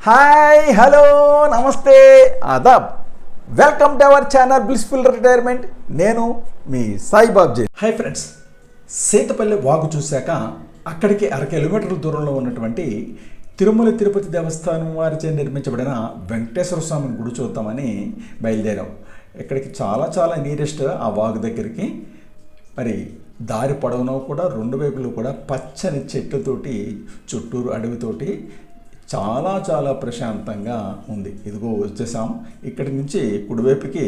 Hi hello నమస్తే ఆదాబ్ welcome to our channel blissful retirement. నేను మీ సాయిబాబ్జీ. హాయ్ ఫ్రెండ్స్, సీతపల్లి వాగు చూశాక అక్కడికి 1 కిలోమీటర్ల దూరంలో ఉన్నటువంటి తిరుమల తిరుపతి దేవస్థానం వారిచే నిర్మించబడిన వెంకటేశ్వర స్వామి గుడి చూద్దామని బయలుదేరాం. ఇక్కడికి చాలా నియరెస్ట్ ఆ వాగు దగ్గరికి. మరి దారి పొడవునా కూడా 2 వైపులు కూడా పచ్చని చెట్లతోటి చుట్టూరు అడవితోటి చాలా ప్రశాంతంగా ఉంది. ఇదిగో వచ్చేసాం. ఇక్కడి నుంచి కుడివైపుకి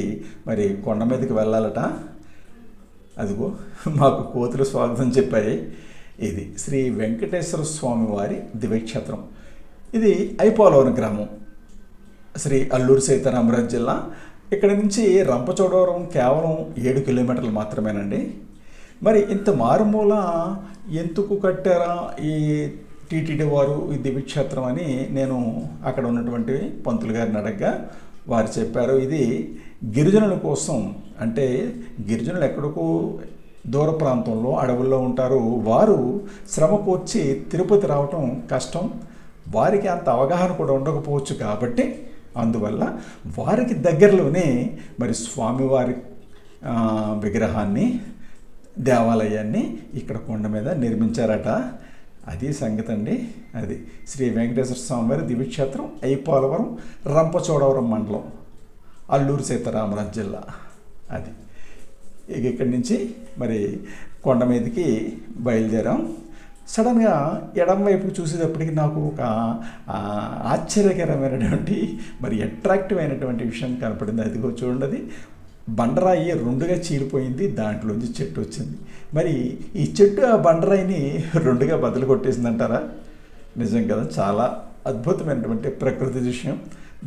మరి కొండ మీదకి వెళ్ళాలట. అదిగో మాకు కోతులు స్వాగతం చెప్పాయి. ఇది శ్రీ వెంకటేశ్వర స్వామి వారి దివ్యక్షేత్రం. ఇది ఐపోలవరం గ్రామం, శ్రీ అల్లూరు సీతారామరాజు జిల్లా. ఇక్కడ నుంచి రంపచోడవరం కేవలం 7 కిలోమీటర్లు మాత్రమేనండి. మరి ఇంత మారుమూల ఎందుకు కట్టారా ఈ టీటీడీ వారు ఈ దివ్యక్షేత్రం అని నేను అక్కడ ఉన్నటువంటి పంతులు గారిని అడగగా వారు చెప్పారు, ఇది గిరిజనుల కోసం. అంటే గిరిజనులు ఎక్కడికో దూర ప్రాంతంలో అడవుల్లో ఉంటారు. వారు శ్రమ కూర్చి తిరుపతి రావటం కష్టం, వారికి అంత అవగాహన కూడా ఉండకపోవచ్చు. కాబట్టి అందువల్ల వారికి దగ్గరలోనే మరి స్వామివారి విగ్రహాన్ని, దేవాలయాన్ని ఇక్కడ కొండ మీద నిర్మించారట. అది సంగతి అండి. అది శ్రీ వెంకటేశ్వర స్వామి వారి దివ్యక్షేత్రం, ఐపోలవరం, రంపచోడవరం మండలం, అల్లూరు సీతారామరాజు జిల్లా. అది ఇక్కడి నుంచి మరి కొండ మీదకి బయలుదేరాం. సడన్గా ఎడం వైపు చూసేటప్పటికి నాకు ఒక ఆశ్చర్యకరమైనటువంటి మరి అట్రాక్టివ్ అయినటువంటి విషయం కనపడింది. అదిగో చూడండి, బండరాయి 2గా చీలిపోయింది, దాంట్లోంచి చెట్టు వచ్చింది. మరి ఈ చెట్టు ఆ బండరాయిని 2గా బదులు కొట్టేసిందంటారా? నిజం కదా, చాలా అద్భుతమైనటువంటి ప్రకృతి దృశ్యం.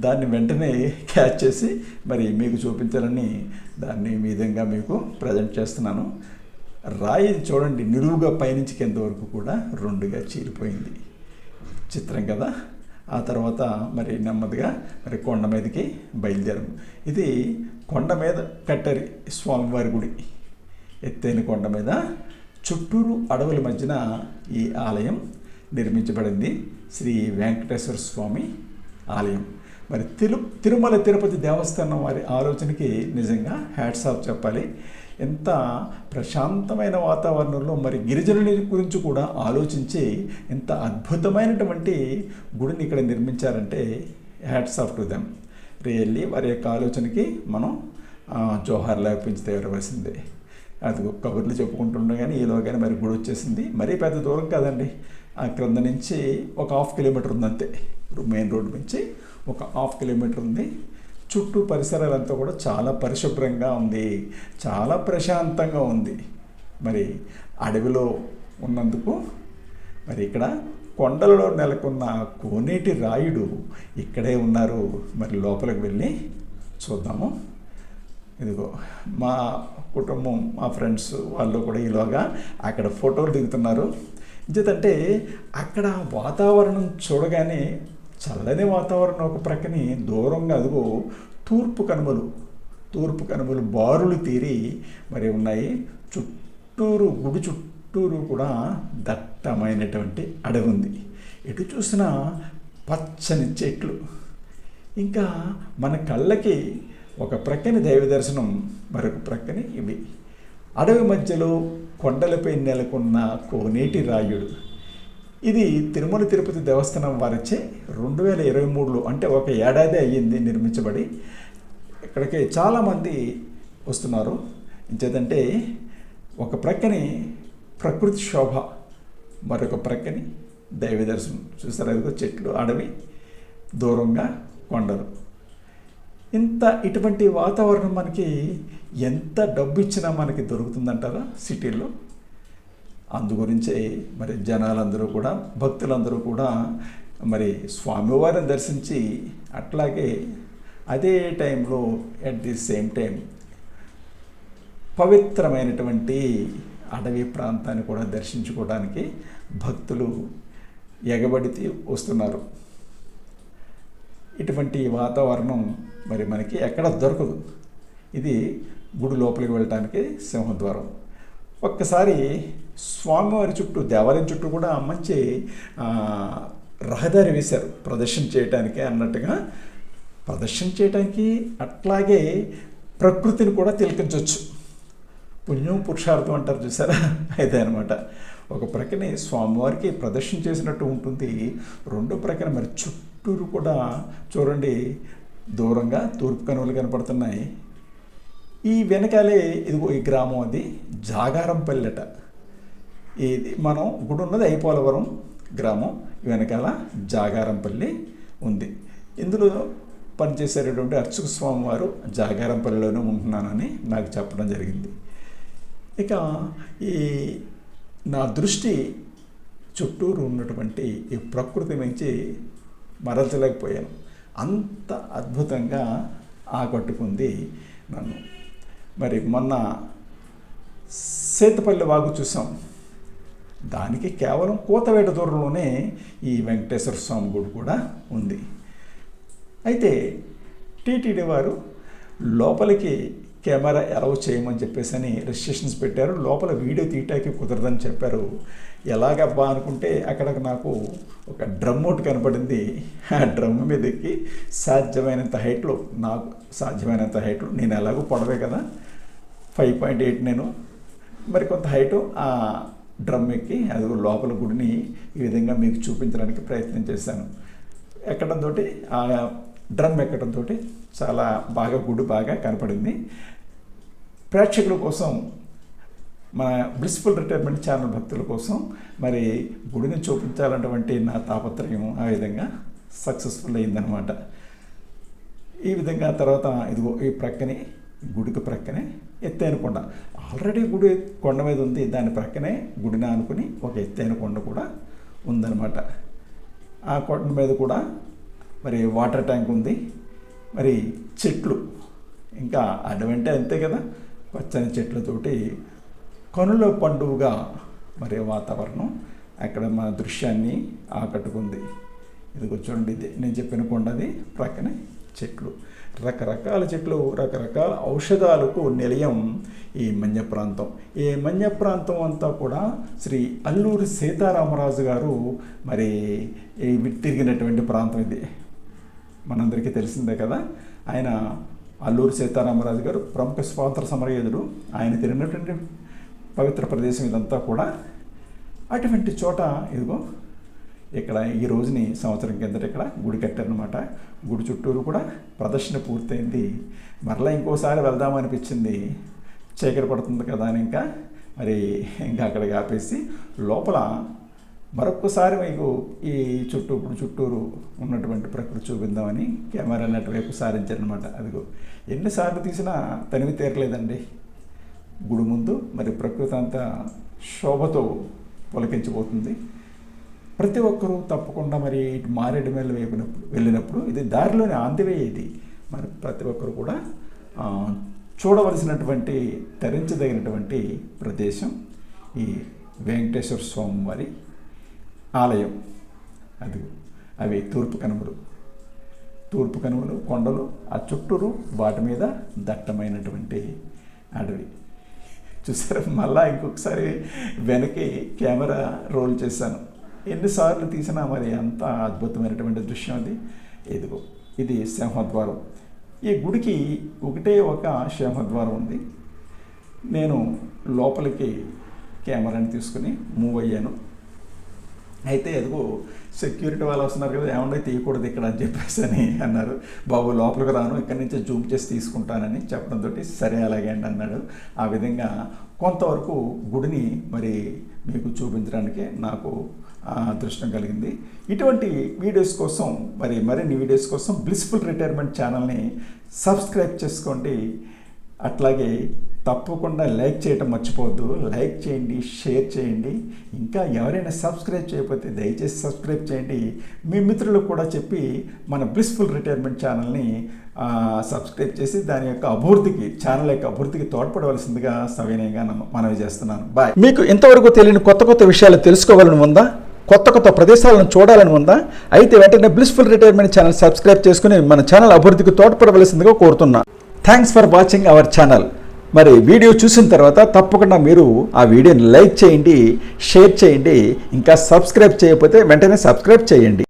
దాన్ని వెంటనే క్యాచ్ చేసి మరి మీకు చూపించాలని దాన్ని ఈ విధంగా మీకు ప్రజెంట్ చేస్తున్నాను. రాయి చూడండి, నిలువుగా పైనుంచి కింద వరకు కూడా 2గా చీలిపోయింది. చిత్రం కదా. ఆ తర్వాత మరి నెమ్మదిగా మరి కొండ మీదకి బయలుదేరాము. ఇది కొండ మీద కట్టారు స్వామివారి గుడి. ఎత్తైన కొండ మీద చుట్టూరు అడవుల మధ్యన ఈ ఆలయం నిర్మించబడింది. శ్రీ వెంకటేశ్వర స్వామి ఆలయం. మరి తిరుమల తిరుపతి దేవస్థానం వారి ఆలోచనకి నిజంగా హ్యాట్స్ ఆఫ్ చెప్పాలి. ఎంత ప్రశాంతమైన వాతావరణంలో మరి గిరిజనుల గురించి కూడా ఆలోచించి ఎంత అద్భుతమైనటువంటి గుడిని ఇక్కడ నిర్మించారంటే hats off to them. Really వారి యొక్క ఆలోచనకి మనం జోహార్ లేపించి తేవలసిందే. అది కబుర్లు చెప్పుకుంటుండే కానీ ఈలోగానే మరి గుడి వచ్చేసింది. మరీ పెద్ద దూరం కాదండి, ఆ క్రింద నుంచి ఒక 1/2 కిలోమీటర్ ఉంది అంతే. మెయిన్ రోడ్డు నుంచి ఒక 1/2 కిలోమీటర్ ఉంది. చుట్టూ పరిసరాలంతా కూడా చాలా పరిశుభ్రంగా ఉంది, చాలా ప్రశాంతంగా ఉంది. మరి అడవిలో ఉన్నందుకు మరి ఇక్కడ కొండలలో నెలకొన్న కోనేటి రాయుడు ఇక్కడే ఉన్నారు. మరి లోపలికి వెళ్ళి చూద్దాము. ఇదిగో మా కుటుంబం, మా ఫ్రెండ్స్ వాళ్ళు కూడా ఈలోగా అక్కడ ఫోటోలు దిగుతున్నారు. ఎందుకంటే అక్కడ వాతావరణం చూడగానే చల్లని వాతావరణం ఒక ప్రక్కని దూరంగా అదిగో తూర్పు కనుమలు బారులు తీరి మరి ఉన్నాయి. చుట్టూరు గుడి చుట్టూరు కూడా దట్టమైనటువంటి అడవి ఉంది. ఎటు చూసినా పచ్చని చెట్లు. ఇంకా మన కళ్ళకి ఒక ప్రక్కని దైవ దర్శనం, మరొక ప్రక్కని ఇవి. అడవి మధ్యలో కొండలపై నెలకొన్న కోనేటి రాయుడు. ఇది తిరుమల తిరుపతి దేవస్థానం వారిచే 2023లో, అంటే ఒక ఏడాది అయ్యింది నిర్మించబడి. ఇక్కడికి చాలామంది వస్తున్నారు. ఇంకేదంటే ఒక ప్రక్కని ప్రకృతి శోభ, మరొక ప్రక్కని దైవ దర్శనం. చూసారు, అదిగో చెట్లు, అడవి, దూరంగా కొండలు. ఇటువంటి వాతావరణం మనకి ఎంత డబ్బు ఇచ్చినా మనకి దొరుకుతుందంటారా సిటీల్లో? అందుగురించే మరి జనాలందరూ కూడా, భక్తులందరూ కూడా మరి స్వామివారిని దర్శించి అట్లాగే అదే టైంలో అట్ ది సేమ్ టైం పవిత్రమైనటువంటి అడవి ప్రాంతాన్ని కూడా దర్శించుకోవడానికి భక్తులు ఎగబడి వస్తున్నారు. ఇటువంటి వాతావరణం మరి మనకి ఎక్కడ దొరకదు. ఇది గుడి లోపలికి వెళ్ళటానికి సింహద్వారం. ఒక్కసారి స్వామివారి చుట్టూ, దేవాలయం చుట్టూ కూడా మంచి రహదారి వేశారు ప్రదర్శన చేయడానికి అన్నట్టుగా. ప్రదర్శన చేయడానికి అట్లాగే ప్రకృతిని కూడా తిలకించవచ్చు. పుణ్యం పురుషార్థం అంటారు చూసారా, అయితే అనమాట. ఒక ప్రక్కనే స్వామివారికి ప్రదర్శన చేసినట్టు ఉంటుంది, రెండో ప్రక్కన మరి చుట్టూరు కూడా చూడండి దూరంగా తూర్పు కనుమలు కనపడుతున్నాయి. ఈ వెనకాలే ఇదిగో ఈ గ్రామం అది జాగారంపల్లెట. ఇది మనం గుడి ఉన్నది ఐపోలవరం గ్రామం, వెనకాల జాగారంపల్లి ఉంది. ఇందులో పనిచేసేటటువంటి అర్చక స్వామి వారు జాగారంపల్లిలోనే ఉంటున్నానని నాకు చెప్పడం జరిగింది. ఇక ఈ నా దృష్టి చుట్టూరు ఉన్నటువంటి ఈ ప్రకృతి నుంచి మరల్చలేకపోయాను. అంత అద్భుతంగా ఆకట్టుకుంది నన్ను. మరి మొన్న సేతుపల్లి వాగు చూసాం, దానికి కేవలం కూతవేట దూరంలోనే ఈ వెంకటేశ్వర స్వామి గుడి కూడా ఉంది. అయితే టీటీడీ వారు లోపలికి కెమెరా అలౌ చేయమని చెప్పేసి అని రెస్ట్రిక్షన్స్ పెట్టారు. లోపల వీడియో తీయటానికి కుదరదని చెప్పారు. ఎలాగబ్బా అనుకుంటే అక్కడ నాకు ఒక డ్రమ్ ఒకటి కనపడింది. ఆ డ్రమ్ మీద ఎక్కి సాధ్యమైనంత హైట్లో, నాకు సాధ్యమైనంత హైట్లో, నేను ఎలాగో పొడవే కదా 5.8 నేను, మరి కొంత హైటు ఆ డ్రమ్ ఎక్కి అది లోపల గుడిని ఈ విధంగా మీకు చూపించడానికి ప్రయత్నం చేశాను. ఎక్కడంతో ఆ డ్రమ్ ఎక్కడంతో చాలా బాగా గుడి బాగా కనపడింది. ప్రేక్షకుల కోసం, మన బ్లిస్ఫుల్ రిటైర్మెంట్ ఛానల్ భక్తుల కోసం మరి గుడిని చూపించాలన్నటువంటి నా తాపత్రయం ఆ విధంగా సక్సెస్ఫుల్ అయిందనమాట. ఈ విధంగా తర్వాత ఇదిగో ఈ ప్రక్కనే, గుడికి ప్రక్కనే ఎత్తైన కొండ, ఆల్రెడీ గుడి కొండ మీద ఉంది, దాని ప్రక్కనే గుడిని ఆనుకుని ఒక ఎత్తైన కొండ కూడా ఉందన్నమాట. ఆ కొండ మీద కూడా మరి వాటర్ ట్యాంక్ ఉంది, మరి చెట్లు, ఇంకా అడవంటే అంతే కదా, పచ్చని చెట్లతోటి కనుల పండుగగా మరి వాతావరణం అక్కడ మన దృశ్యాన్ని ఆకట్టుకుంది. ఇదిగో చూడండి, ఇది నేను చెప్పిన కొండది, ప్రక్కనే చెట్లు, రకరకాల చెట్లు, రకరకాల ఔషధాలకు నిలయం ఈ మన్య ప్రాంతం. ఈ మన్య ప్రాంతం అంతా కూడా శ్రీ అల్లూరి సీతారామరాజు గారు మరి తిరిగినటువంటి ప్రాంతం ఇది, మనందరికీ తెలిసిందే కదా. ఆయన అల్లూరి సీతారామరాజు గారు ప్రముఖ స్వాతంత్ర సమరయోధుడు. ఆయన తిరిగినటువంటి పవిత్ర ప్రదేశం ఇదంతా కూడా. అటువంటి చోట ఇదిగో ఇక్కడ ఈ రోజుని సంవత్సరం కిందట ఇక్కడ గుడి కట్టారనమాట. గుడి చుట్టూరు కూడా ప్రదర్శన పూర్తయింది. మరలా ఇంకోసారి వెళ్దామనిపించింది, చీకటి పడుతుంది కదా అని ఇంకా అక్కడికి ఆపేసి లోపల మరొక్కసారి మీకు ఈ చుట్టూరు ఉన్నటువంటి ప్రకృతి చూపిందామని కెమెరాని అటువైపు సారించారనమాట. అదిగో ఎన్నిసార్లు తీసినా తనివి తీరలేదండి. గుడి ముందు మరి ప్రకృతి అంతా శోభతో పులకించిపోతుంది. ప్రతి ఒక్కరూ తప్పకుండా మరి మారేడుమల్లి వైపు వెళ్ళినప్పుడు, ఇది దారిలోని ఆందివే, ఇది మరి ప్రతి ఒక్కరు కూడా చూడవలసినటువంటి, తరించదగినటువంటి ప్రదేశం ఈ వెంకటేశ్వర స్వామి వారి ఆలయం. అది అవి తూర్పు కనుమలు, కొండలు, ఆ చుట్టూరు వాటి మీద దట్టమైనటువంటి అడవి. చూసారా, మళ్ళా ఇంకొకసారి వెనక్కి కెమెరా రోల్ చేశాను. ఎన్నిసార్లు తీసినా మరి అంత అద్భుతమైనటువంటి దృశ్యం అది. ఇదిగో ఇది సింహద్వారం. ఈ గుడికి ఒకటే ఒక సింహద్వారం ఉంది. నేను లోపలికి కెమెరాని తీసుకుని మూవ్ అయ్యాను. అయితే అదిగో సెక్యూరిటీ వాళ్ళు వస్తున్నారు కదా, ఏమన్నా తీయకూడదు ఇక్కడ అని చెప్పేసి అని అన్నారు. బాబు లోపలికి రాను, ఇక్కడి నుంచి జూమ్ చేసి తీసుకుంటానని చెప్పడంతో సరే అలాగే అండి అన్నాడు. ఆ విధంగా కొంతవరకు గుడిని మరి మీకు చూపించడానికి నాకు అదృష్టం కలిగింది. ఇటువంటి వీడియోస్ కోసం మరిన్ని వీడియోస్ కోసం బ్లిస్ఫుల్ రిటైర్మెంట్ ఛానల్ని సబ్స్క్రైబ్ చేసుకోండి. అట్లాగే తప్పకుండా లైక్ చేయటం మర్చిపోవద్దు. లైక్ చేయండి, షేర్ చేయండి. ఇంకా ఎవరైనా సబ్స్క్రైబ్ చేయకపోతే దయచేసి సబ్స్క్రైబ్ చేయండి. మీ మిత్రులకు కూడా చెప్పి మన బ్లిస్ఫుల్ రిటైర్మెంట్ ఛానల్ని సబ్స్క్రైబ్ చేసి దాని యొక్క అభివృద్ధికి, ఛానల్ యొక్క అభివృద్ధికి తోడ్పడవలసిందిగా సవినయంగా మనవి చేస్తున్నాను. బాయ్. మీకు ఇంతవరకు తెలియని కొత్త విషయాలు తెలుసుకోవాలని ఉందా? కొత్త ప్రదేశాలను చూడాలని ఉందా? అయితే వెంటనే బ్లిస్ఫుల్ రిటైర్మెంట్ ఛానల్ సబ్స్క్రైబ్ చేసుకుని మన ఛానల్ అభివృద్ధికి తోడ్పడవలసిందిగా కోరుతున్నా. Thanks for watching our channel. మరి వీడియో చూసిన తర్వాత తప్పకుండా మీరు ఆ వీడియోని లైక్ చేయండి, షేర్ చేయండి. ఇంకా సబ్స్క్రైబ్ చేయకపోతే వెంటనే సబ్స్క్రైబ్ చేయండి.